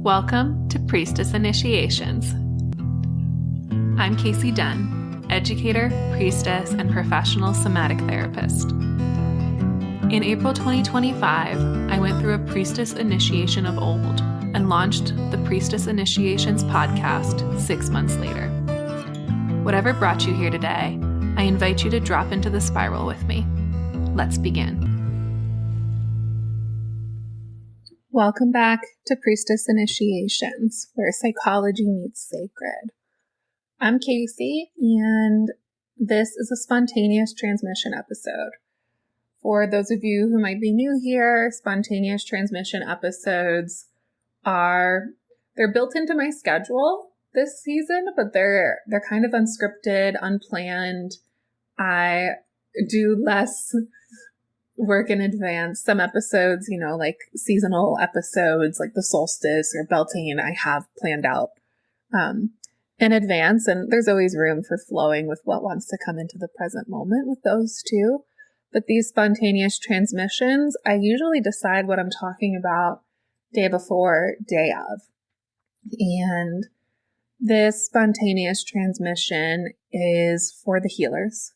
Welcome to Priestess Initiations. I'm Casey Dunn, educator, priestess, and professional somatic therapist. In April 2025, I went through a priestess initiation of old and launched the Priestess Initiations podcast 6 months later. Whatever brought you here today, I invite you to drop into the spiral with me. Let's begin. Welcome back to Priestess Initiations, where psychology meets sacred. I'm Casey, and this is a spontaneous transmission episode. For those of you who might be new here, spontaneous transmission episodes they're built into my schedule this season, but they're kind of unscripted, unplanned. I do less work in advance. Some episodes, like seasonal episodes, like the solstice or Beltane, I have planned out in advance, and there's always room for flowing with what wants to come into the present moment with those too. But these spontaneous transmissions, I usually decide what I'm talking about day before, day of. And this spontaneous transmission is for the healers.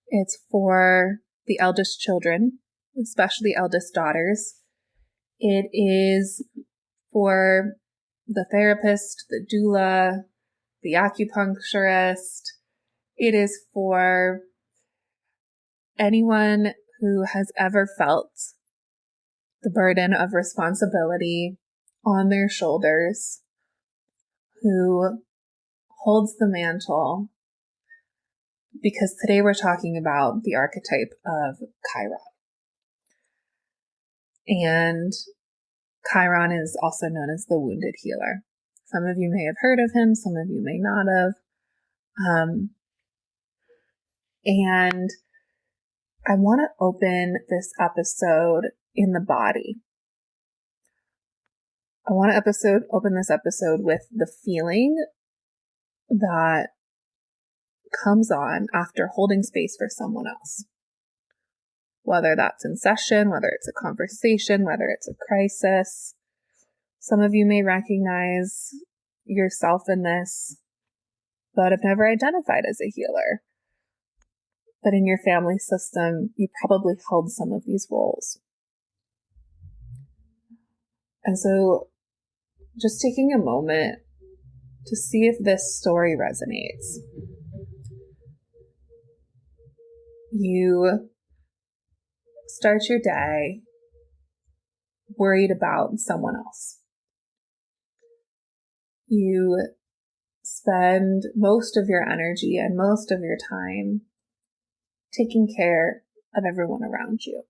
It's for the eldest children, especially eldest daughters. It is for the therapist, the doula, the acupuncturist. It is for anyone who has ever felt the burden of responsibility on their shoulders, who holds the mantle, because today we're talking about the archetype of Chiron. And Chiron is also known as the wounded healer. Some of you may have heard of him, some of you may not have. And I want to open this episode in the body. I want to open this episode with the feeling that comes on after holding space for someone else. Whether that's in session, whether it's a conversation, whether it's a crisis. Some of you may recognize yourself in this, but have never identified as a healer. But in your family system, you probably held some of these roles. And so just taking a moment to see if this story resonates. You start your day worried about someone else. You spend most of your energy and most of your time taking care of everyone around you.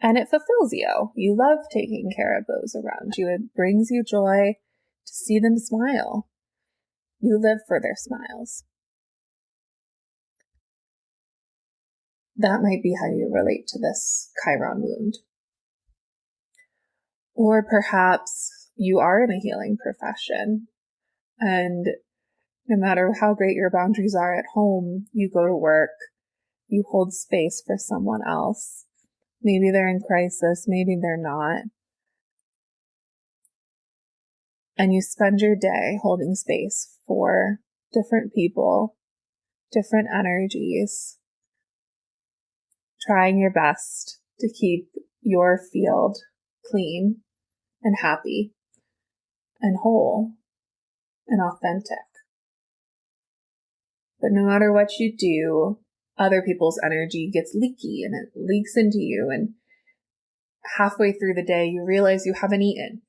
And it fulfills you. You love taking care of those around you. It brings you joy to see them smile. You live for their smiles. That might be how you relate to this Chiron wound. Or perhaps you are in a healing profession, and no matter how great your boundaries are at home, you go to work, you hold space for someone else. Maybe they're in crisis, maybe they're not. And you spend your day holding space for different people, different energies, trying your best to keep your field clean and happy and whole and authentic. But no matter what you do, other people's energy gets leaky and it leaks into you. And halfway through the day, you realize you haven't eaten.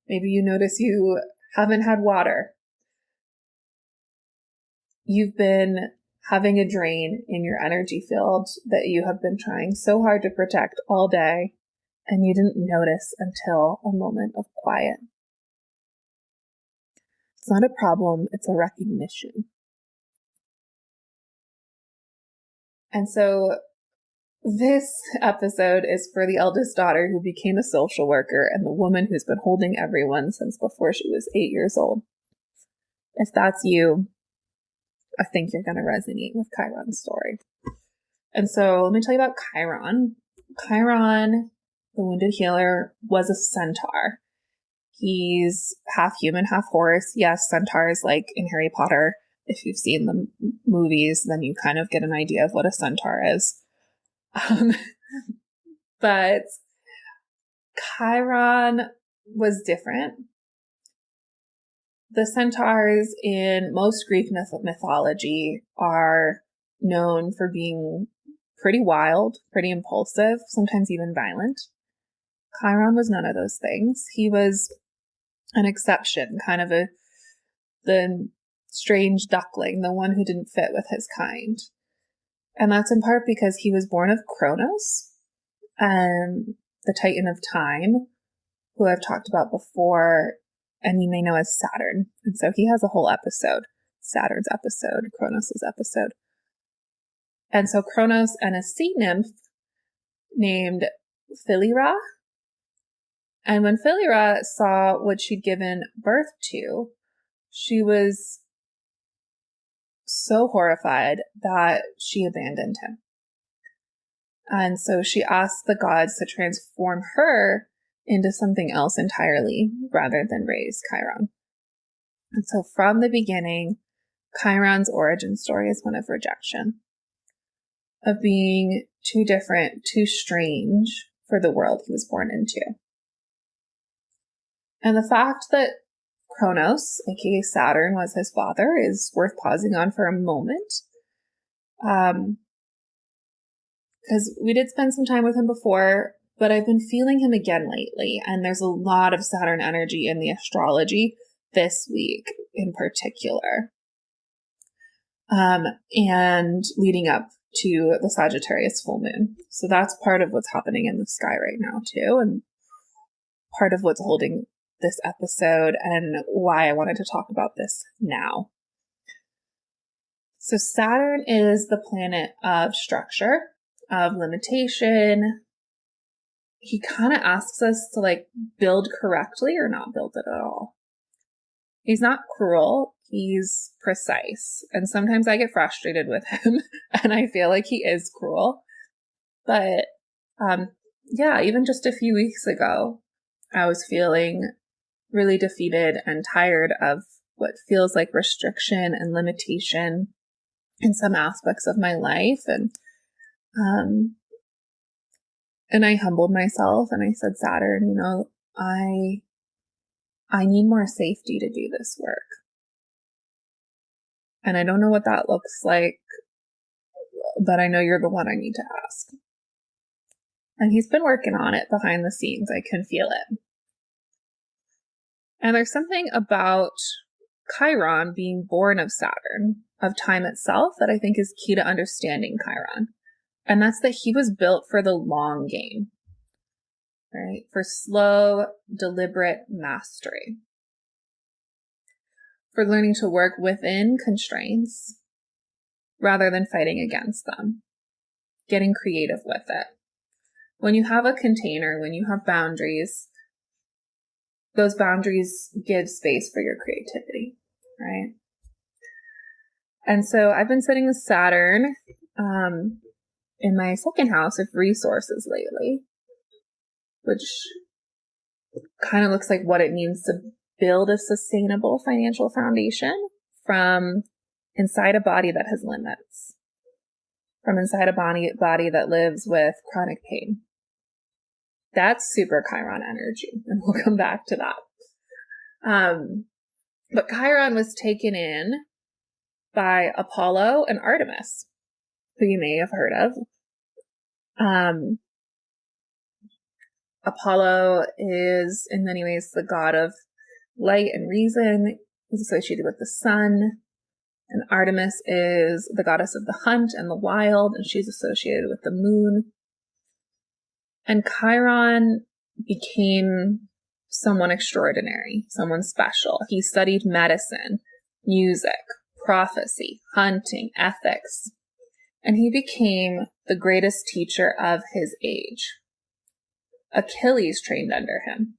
Maybe you notice you haven't had water. You've been having a drain in your energy field that you have been trying so hard to protect all day, and you didn't notice until a moment of quiet. It's not a problem, it's a recognition. And so this episode is for the eldest daughter who became a social worker and the woman who's been holding everyone since before she was 8 years old. If that's you, I think you're going to resonate with Chiron's story. And so let me tell you about Chiron. Chiron, the wounded healer, was a centaur. He's half human, half horse. Yes, centaurs, like in Harry Potter. If you've seen the movies, then you kind of get an idea of what a centaur is. But Chiron was different. The centaurs in most Greek mythology are known for being pretty wild, pretty impulsive, sometimes even violent. Chiron was none of those things. He was an exception, kind of the strange duckling, the one who didn't fit with his kind. And that's in part because he was born of Kronos, the Titan of time, who I've talked about before, and you may know as Saturn. And so he has a whole episode, Saturn's episode, Kronos' episode. And so Kronos and a sea nymph named Philyra. And when Philyra saw what she'd given birth to, she was so horrified that she abandoned him. And so she asked the gods to transform her into something else entirely rather than raise Chiron. And so from the beginning, Chiron's origin story is one of rejection, of being too different, too strange for the world he was born into. And the fact that Kronos, aka Saturn, was his father is worth pausing on for a moment. Because we did spend some time with him before, but I've been feeling him again lately. And there's a lot of Saturn energy in the astrology this week in particular. And leading up to the Sagittarius full moon. So that's part of what's happening in the sky right now too. And part of what's holding this episode and why I wanted to talk about this now. So Saturn is the planet of structure, of limitation. He kind of asks us to build correctly or not build it at all. He's not cruel. He's precise. And sometimes I get frustrated with him and I feel like he is cruel. But even just a few weeks ago, I was feeling really defeated and tired of what feels like restriction and limitation in some aspects of my life. And I humbled myself and I said, Saturn, I need more safety to do this work. And I don't know what that looks like, but I know you're the one I need to ask. And he's been working on it behind the scenes. I can feel it. And there's something about Chiron being born of Saturn, of time itself, that I think is key to understanding Chiron. And that's that he was built for the long game, right? For slow, deliberate mastery. For learning to work within constraints rather than fighting against them. Getting creative with it. When you have a container, when you have boundaries, those boundaries give space for your creativity, right? And so I've been sitting with Saturn in my second house of resources lately, which kind of looks like what it means to build a sustainable financial foundation from inside a body that has limits, from inside a body that lives with chronic pain. That's super Chiron energy, and we'll come back to that. But Chiron was taken in by Apollo and Artemis, who you may have heard of. Apollo is in many ways the god of light and reason. He's associated with the sun. And Artemis is the goddess of the hunt and the wild, and she's associated with the moon. And Chiron became someone extraordinary, someone special. He studied medicine, music, prophecy, hunting, ethics, and he became the greatest teacher of his age. Achilles trained under him.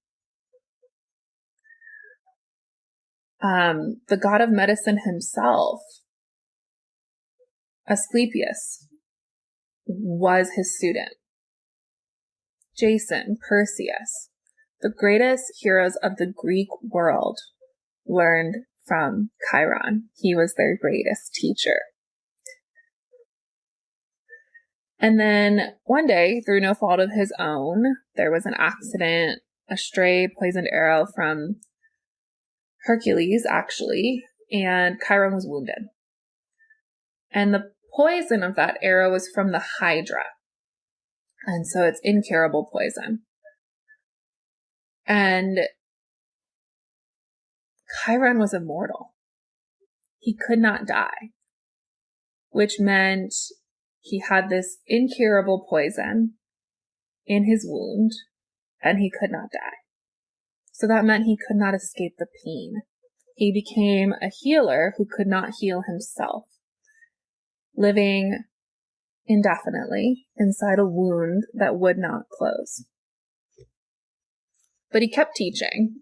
The god of medicine himself, Asclepius, was his student. Jason, Perseus, The greatest heroes of the Greek world learned from Chiron. He was their greatest teacher. And then one day, through no fault of his own, there was an accident. A stray poisoned arrow from Hercules, actually, and Chiron was wounded. And the poison of that arrow was from the Hydra. And so it's incurable poison. And Chiron was immortal. He could not die, which meant he had this incurable poison in his wound, and he could not die. So that meant he could not escape the pain. He became a healer who could not heal himself, living indefinitely inside a wound that would not close. But he kept teaching.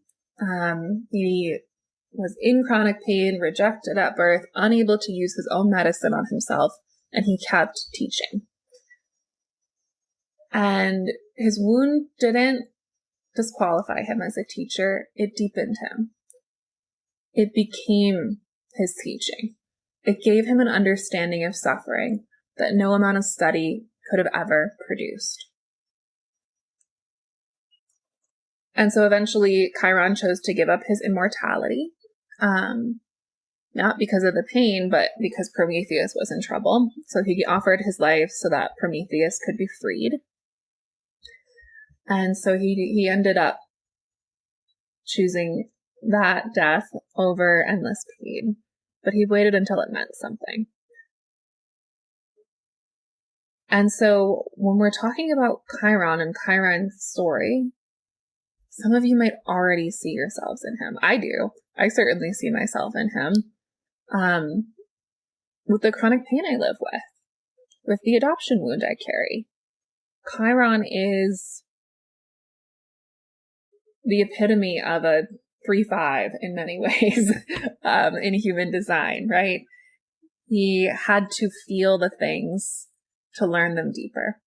He was in chronic pain, rejected at birth, unable to use his own medicine on himself, and he kept teaching. And his wound didn't disqualify him as a teacher. It deepened him. It became his teaching. It gave him an understanding of suffering that no amount of study could have ever produced. And so eventually Chiron chose to give up his immortality, not because of the pain, but because Prometheus was in trouble. So he offered his life so that Prometheus could be freed. And so he ended up choosing that death over endless pain. But he waited until it meant something. And so when we're talking about Chiron and Chiron's story, some of you might already see yourselves in him. I do. I certainly see myself in him. With the chronic pain I live with the adoption wound I carry. Chiron is the epitome of a 3-5 in many ways in human design, right? He had to feel the things to learn them deeper.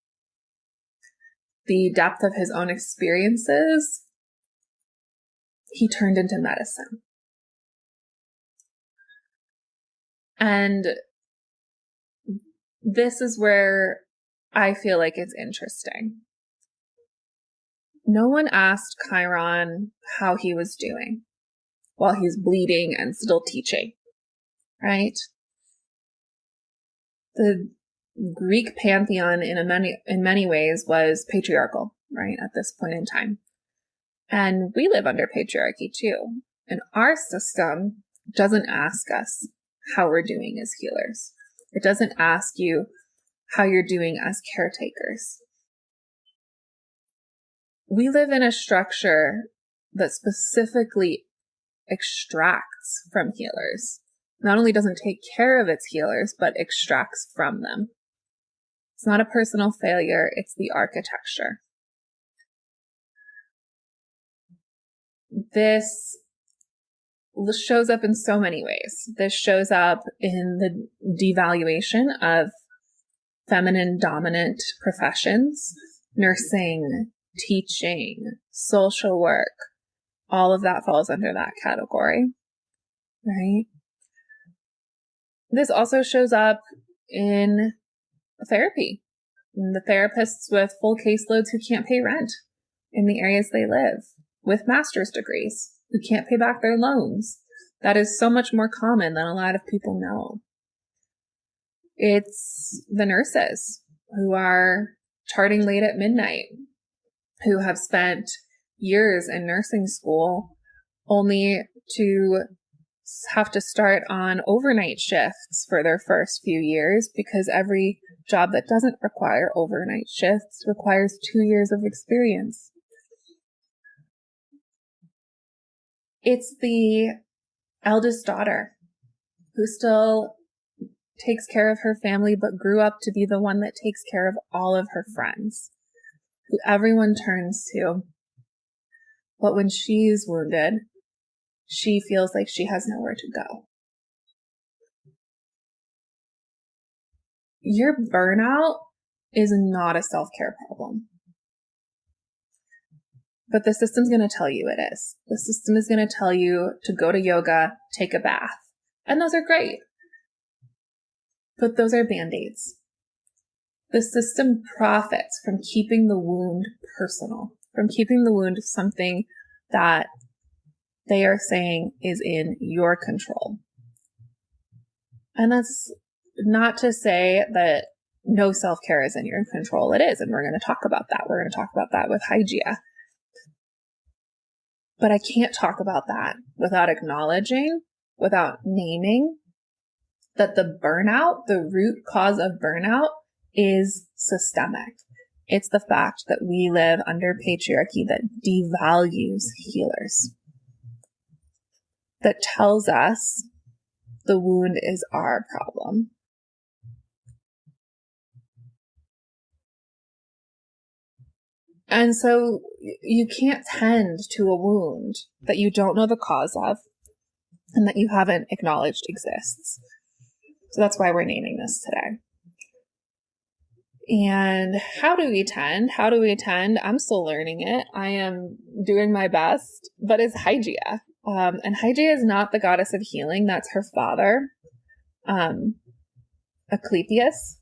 The depth of his own experiences, he turned into medicine. And this is where I feel like it's interesting. No one asked Chiron how he was doing while he's bleeding and still teaching, right? The Greek pantheon in many ways was patriarchal, right, at this point in time. And we live under patriarchy too. And our system doesn't ask us how we're doing as healers. It doesn't ask you how you're doing as caretakers. We live in a structure that specifically extracts from healers. Not only doesn't take care of its healers, but extracts from them. It's not a personal failure, it's the architecture. This shows up in so many ways. This shows up in the devaluation of feminine dominant professions, nursing, teaching, social work. All of that falls under that category, right? This also shows up in therapy. The therapists with full caseloads who can't pay rent in the areas they live, with master's degrees who can't pay back their loans. That is so much more common than a lot of people know. It's the nurses who are charting late at midnight, who have spent years in nursing school only to have to start on overnight shifts for their first few years, because every job that doesn't require overnight shifts requires 2 years of experience. It's the eldest daughter who still takes care of her family, but grew up to be the one that takes care of all of her friends, who everyone turns to. But when she's wounded, she feels like she has nowhere to go. Your burnout is not a self-care problem. But the system's going to tell you it is. The system is going to tell you to go to yoga, take a bath. And those are great. But those are band-aids. The system profits from keeping the wound personal, from keeping the wound something that they are saying is in your control. And that's not to say that no self-care is in your control. It is. And we're going to talk about that. We're going to talk about that with Hygieia. But I can't talk about that without acknowledging, without naming that the burnout, the root cause of burnout is systemic. It's the fact that we live under patriarchy that devalues healers, that tells us the wound is our problem. And so you can't tend to a wound that you don't know the cause of and that you haven't acknowledged exists. So that's why we're naming this today. And how do we tend? How do we tend? I'm still learning it. I am doing my best, but it's Hygieia. And Hygieia is not the goddess of healing. That's her father, Asclepius.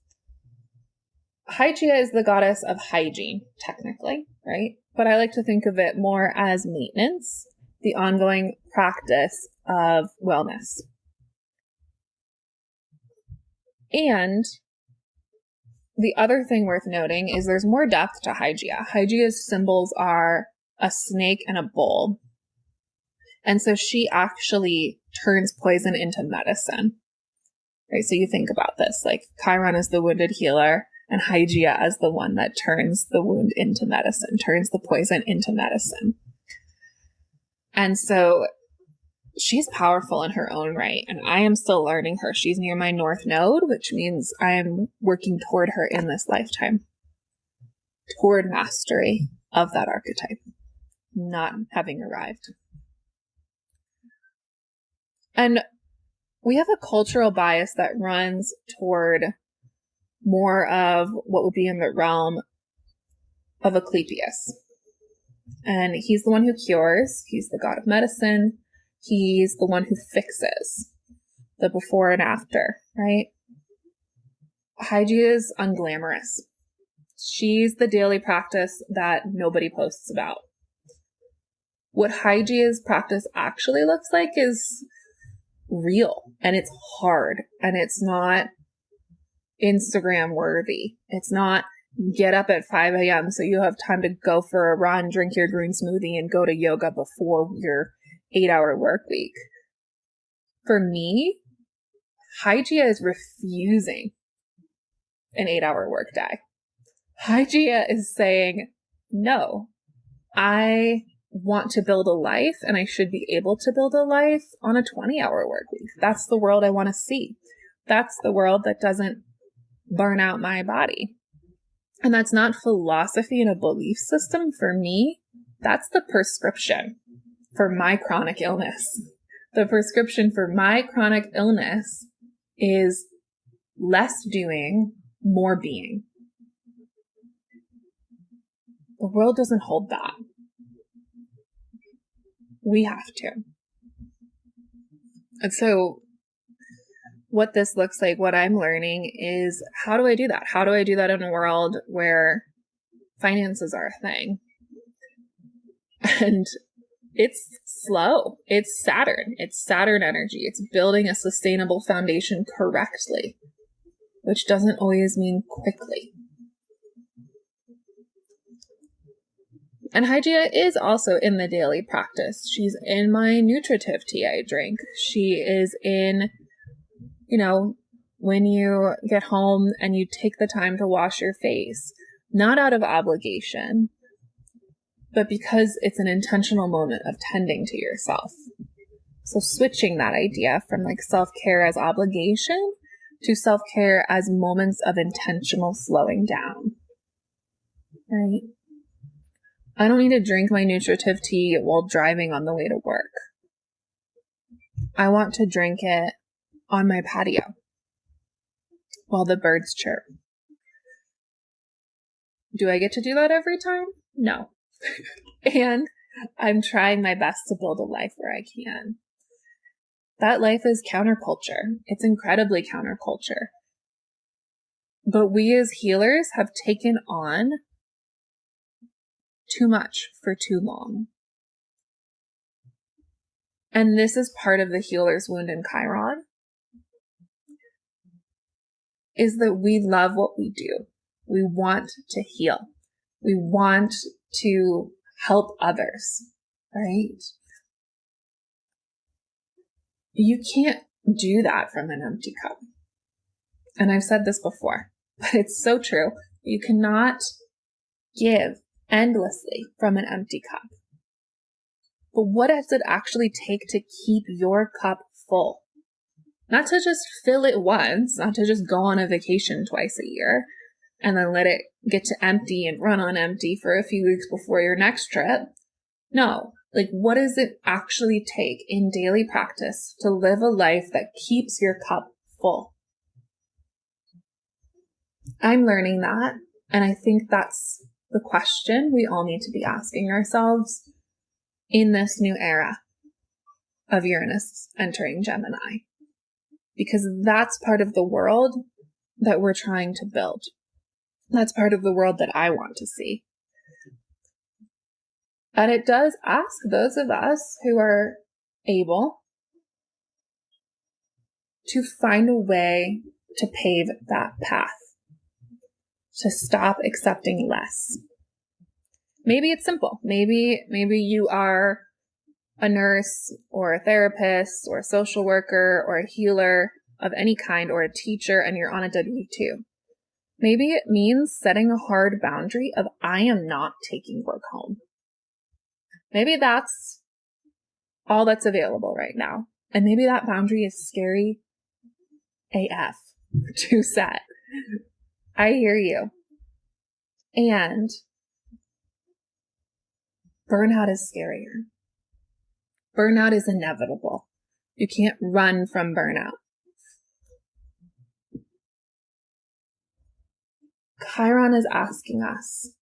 Hygieia is the goddess of hygiene, technically, right? But I like to think of it more as maintenance, the ongoing practice of wellness. And the other thing worth noting is there's more depth to Hygieia. Hygieia's symbols are a snake and a bull. And so she actually turns poison into medicine, right? So you think about this, like Chiron is the wounded healer, and Hygieia as the one that turns the wound into medicine, turns the poison into medicine. And so she's powerful in her own right, and I am still learning her. She's near my North Node, which means I am working toward her in this lifetime, toward mastery of that archetype, not having arrived. And we have a cultural bias that runs toward more of what would be in the realm of Asclepius. And he's the one who cures. He's the god of medicine. He's the one who fixes the before and after, right? Hygieia is unglamorous. She's the daily practice that nobody posts about. What Hygieia's practice actually looks like is real, and it's hard, and it's not Instagram worthy. It's not get up at 5 a.m. so you have time to go for a run, drink your green smoothie, and go to yoga before your 8-hour work week. For me, Hygieia is refusing an 8-hour work day. Hygieia is saying, no, I want to build a life, and I should be able to build a life on a 20-hour work week. That's the world I want to see. That's the world that doesn't burn out my body. And that's not philosophy and a belief system. For me, that's the prescription for my chronic illness. The prescription for my chronic illness is less doing, more being. The world doesn't hold that. We have to. And so what this looks like, what I'm learning is, how do I do that? How do I do that in a world where finances are a thing? And it's slow. It's Saturn. It's Saturn energy. It's building a sustainable foundation correctly, which doesn't always mean quickly. And Hygieia is also in the daily practice. She's in my nutritive tea I drink. She is in, when you get home and you take the time to wash your face, not out of obligation, but because it's an intentional moment of tending to yourself. So switching that idea from self-care as obligation to self-care as moments of intentional slowing down, right? I don't need to drink my nutritive tea while driving on the way to work. I want to drink it on my patio while the birds chirp. Do I get to do that every time? No. And I'm trying my best to build a life where I can. That life is counterculture. It's incredibly counterculture. But we as healers have taken on too much for too long. And this is part of the healer's wound in Chiron, is that we love what we do. We want to heal. We want to help others, right? You can't do that from an empty cup. And I've said this before, but it's so true. You cannot give endlessly from an empty cup. But what does it actually take to keep your cup full? Not to just fill it once, not to just go on a vacation twice a year and then let it get to empty and run on empty for a few weeks before your next trip. No, like what does it actually take in daily practice to live a life that keeps your cup full? I'm learning that, and I think that's the question we all need to be asking ourselves in this new era of Uranus entering Gemini, because that's part of the world that we're trying to build. That's part of the world that I want to see. And it does ask those of us who are able to find a way to pave that path, to stop accepting less. Maybe it's simple. Maybe you are a nurse or a therapist or a social worker or a healer of any kind or a teacher and you're on a W-2. Maybe it means setting a hard boundary of I am not taking work home. Maybe that's all that's available right now. And maybe that boundary is scary AF to set. I hear you. And burnout is scarier. Burnout is inevitable. You can't run from burnout. Chiron is asking us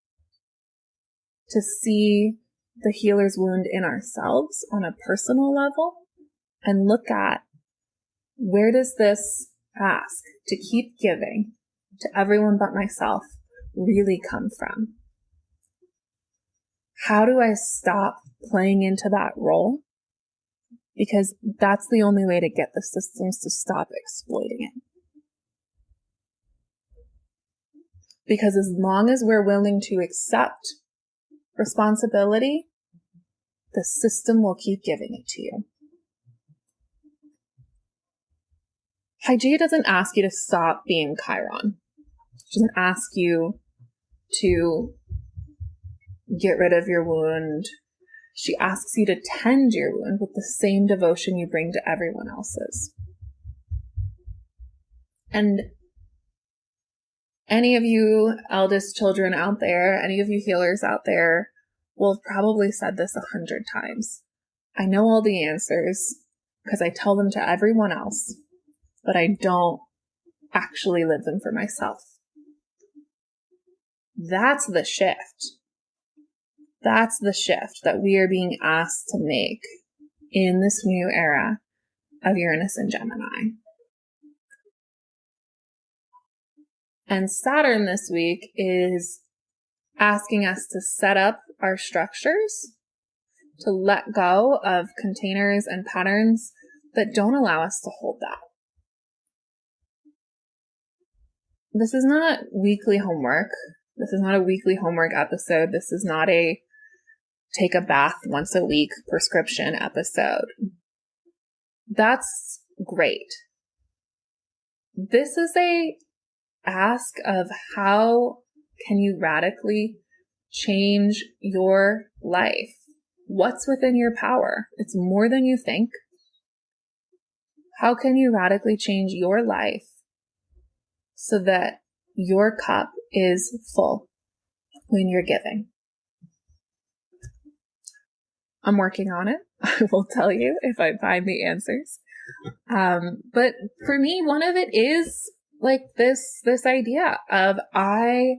to see the healer's wound in ourselves on a personal level and look at where does this ask to keep giving to everyone but myself really come from? How do I stop playing into that role? Because that's the only way to get the systems to stop exploiting it. Because as long as we're willing to accept responsibility, the system will keep giving it to you. Hygieia doesn't ask you to stop being Chiron. She doesn't ask you to get rid of your wound. She asks you to tend your wound with the same devotion you bring to everyone else's. And any of you eldest children out there, any of you healers out there will have probably said this 100 times. I know all the answers because I tell them to everyone else, but I don't actually live them for myself. That's the shift. That's the shift that we are being asked to make in this new era of Uranus and Gemini. And Saturn this week is asking us to set up our structures, to let go of containers and patterns that don't allow us to hold that. This is not weekly homework. This is not a weekly homework episode. This is not a take a bath once a week prescription episode. That's great. This is a ask of how can you radically change your life? What's within your power? It's more than you think. How can you radically change your life so that your cup is full when you're giving? I'm working on it. I will tell you if I find the answers. But for me, one of it is like this idea of I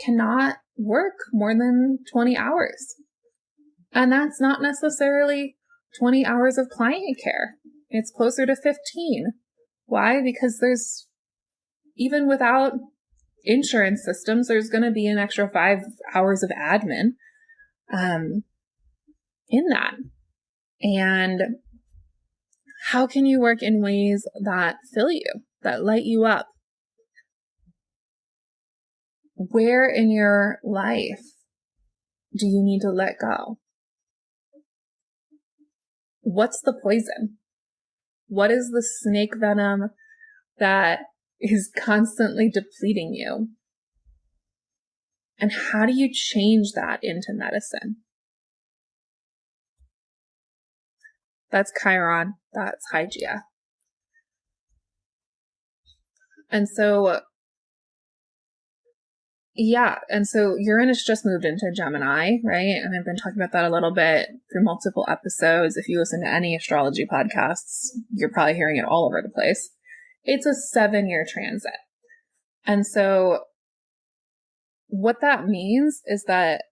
cannot work more than 20 hours. And that's not necessarily 20 hours of client care. It's closer to 15. Why? Because even without insurance systems, there's going to be an extra 5 hours of admin in that. And how can you work in ways that fill you, that light you up? Where in your life do you need to let go? What's the poison? What is the snake venom that is constantly depleting you? And how do you change that into medicine? That's Chiron. That's Hygieia. And so, Uranus just moved into Gemini, right? And I've been talking about that a little bit through multiple episodes. If you listen to any astrology podcasts, you're probably hearing it all over the place. It's a 7-year transit. And so what that means is that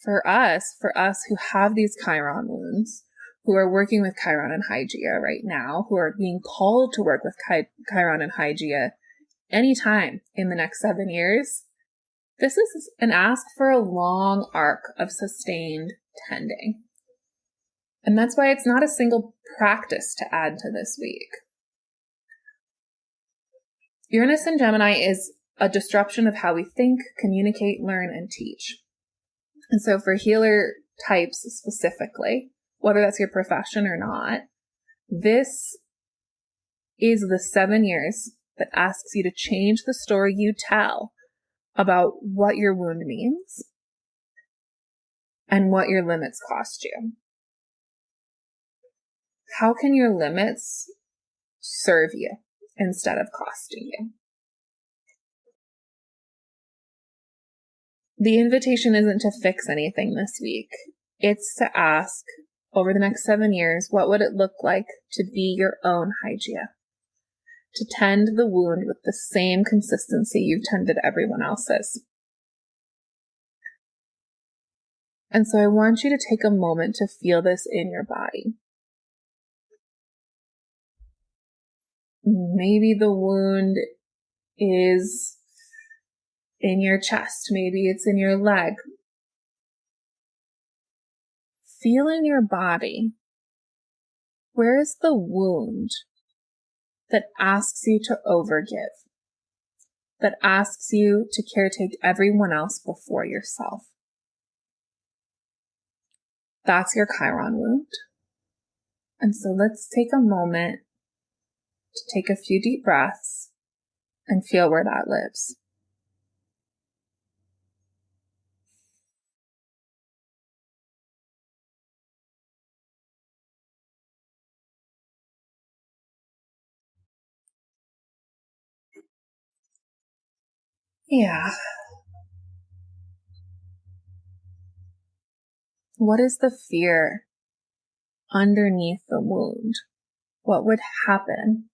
for us who have these Chiron wounds, who are working with Chiron and Hygieia right now, who are being called to work with Chiron and Hygieia anytime in the next 7 years, this is an ask for a long arc of sustained tending. And that's why it's not a single practice to add to this week. Uranus in Gemini is a disruption of how we think, communicate, learn, and teach. And so for healer types specifically, whether that's your profession or not, this is the 7 years that asks you to change the story you tell about what your wound means and what your limits cost you. How can your limits serve you instead of costing you? The invitation isn't to fix anything this week. It's to ask, over the next 7 years, what would it look like to be your own Hygieia? To tend the wound with the same consistency you've tended everyone else's. And so I want you to take a moment to feel this in your body. Maybe the wound is in your chest. Maybe it's in your leg. Feel in your body. Where is the wound that asks you to overgive? That asks you to caretake everyone else before yourself? That's your Chiron wound. And so let's take a moment to take a few deep breaths and feel where that lives. Yeah. What is the fear underneath the wound? What would happen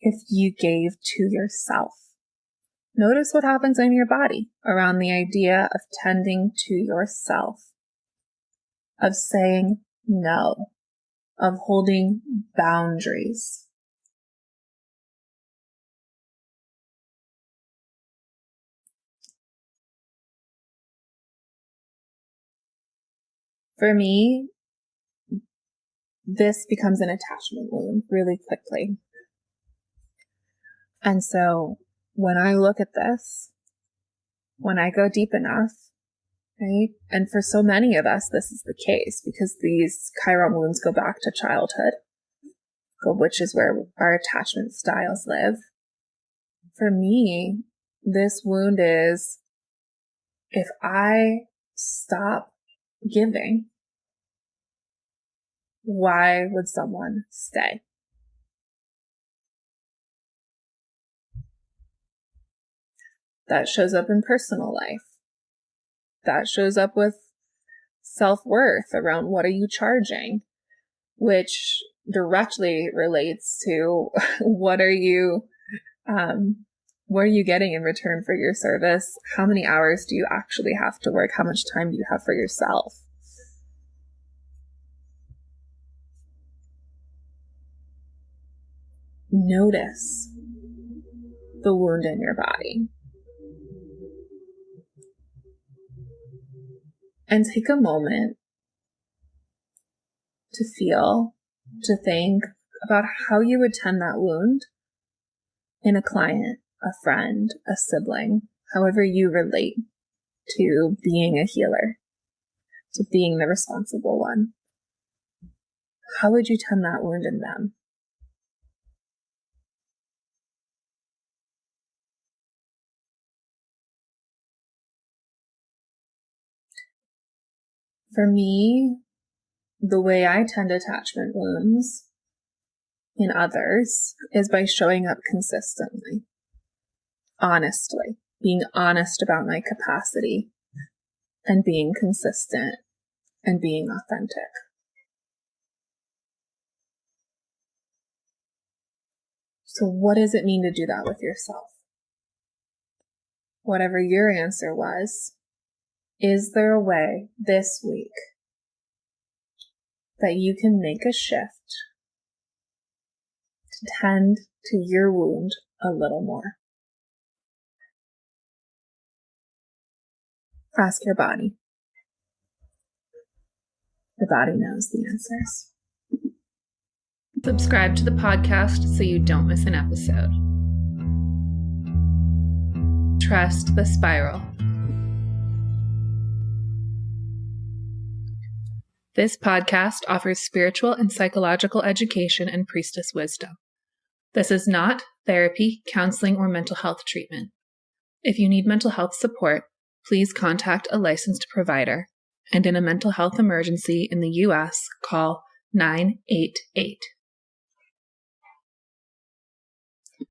if you gave to yourself? Notice what happens in your body around the idea of tending to yourself, of saying no, of holding boundaries. For me, this becomes an attachment wound really quickly. And so when I look at this, when I go deep enough, right? And for so many of us, this is the case because these Chiron wounds go back to childhood, which is where our attachment styles live. For me, this wound is, if I stop giving, why would someone stay? That shows up in personal life. That shows up with self-worth around what are you charging, which directly relates to what are you What are you getting in return for your service? How many hours do you actually have to work? How much time do you have for yourself? Notice the wound in your body. And take a moment to feel, to think about how you would tend that wound in a client, a friend, a sibling, however you relate to being a healer, to being the responsible one. How would you tend that wound in them? For me, the way I tend attachment wounds in others is by showing up consistently, honestly, being honest about my capacity and being consistent and being authentic. So what does it mean to do that with yourself? Whatever your answer was, is there a way this week that you can make a shift to tend to your wound a little more? Ask your body. The body knows the answers. Subscribe to the podcast so you don't miss an episode. Trust the spiral. This podcast offers spiritual and psychological education and priestess wisdom. This is not therapy, counseling, or mental health treatment. If you need mental health support, please contact a licensed provider, and in a mental health emergency in the U.S., call 988.